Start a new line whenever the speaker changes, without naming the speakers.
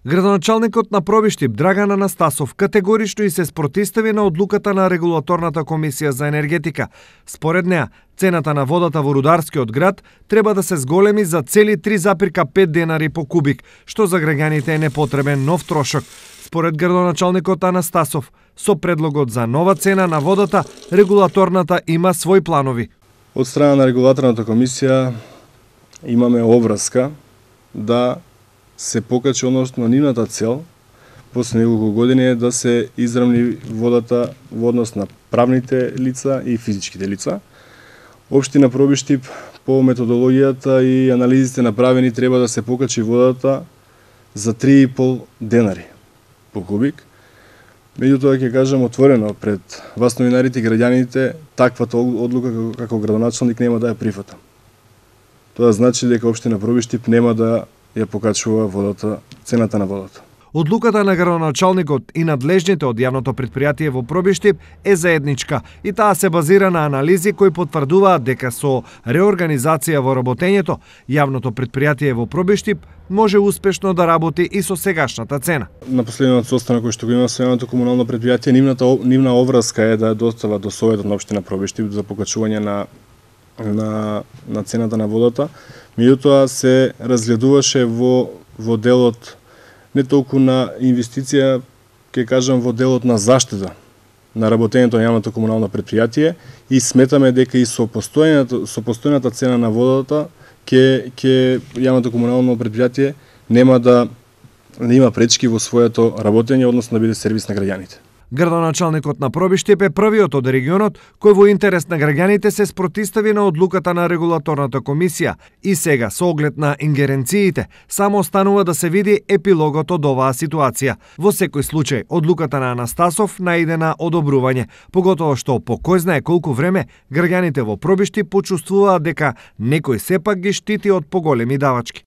Градоначалникот на Пробиштип Драган Анастасов категорично и се спротивстави на одлуката на Регулаторната комисија за енергетика. Според неа, цената на водата во рударскиот град треба да се зголеми за цели 3,5 денари по кубик, што за граѓаните е непотребен нов трошок. Според градоначалникот Анастасов, со предлогот за нова цена на водата, регулаторната има свои планови.
Од страна на Регулаторната комисија имаме обврска да се покачи, односно нивната цел после неколку години е да се изравни водата во однос на правните лица и физичките лица. Општина Пробиштип по методологијата и анализите направени треба да се покачи водата за 3,5 денари по кубик. Меѓутоа ќе кажам отворено пред вас новинарите и граѓаните, таквата одлука како градоначалник нема да ја прифатам. Тоа значи дека општина Пробиштип нема да ја покачува водата, цената на водата.
Одлуката на градоначалникот и надлежните од јавното претпријатие во Пробиштип е заедничка и таа се базира на анализи кои потврдуваат дека со реорганизација во работењето, јавното претпријатие во Пробиштип може успешно да работи и со сегашната цена.
На последниот состанок кој што го има со јавното комунално претпријатие, нивна обврска е да достава до Советот на општина Пробиштип за покачување на цената на водата. Меѓутоа се разгледуваше во делот не толку на инвестиција, ќе кажам во делот на заштита на работењето на јавното комунално претпријатие и сметаме дека и со постојната цена на водата ќе јавното комунално претпријатие нема да има пречки во своето работење, односно да биде сервис на граѓаните.
Градоначалникот на Пробиштип е првиот од регионот кој во интерес на граѓаните се спротивстави на одлуката на Регулаторната комисија и сега со оглед на ингеренциите само останува да се види епилогот од оваа ситуација. Во секој случај одлуката на Анастасов наиде на одобрување, поготово што по кој знае колку време граѓаните во Пробиштип почувствуваат дека некој сепак ги штити од поголеми давачки.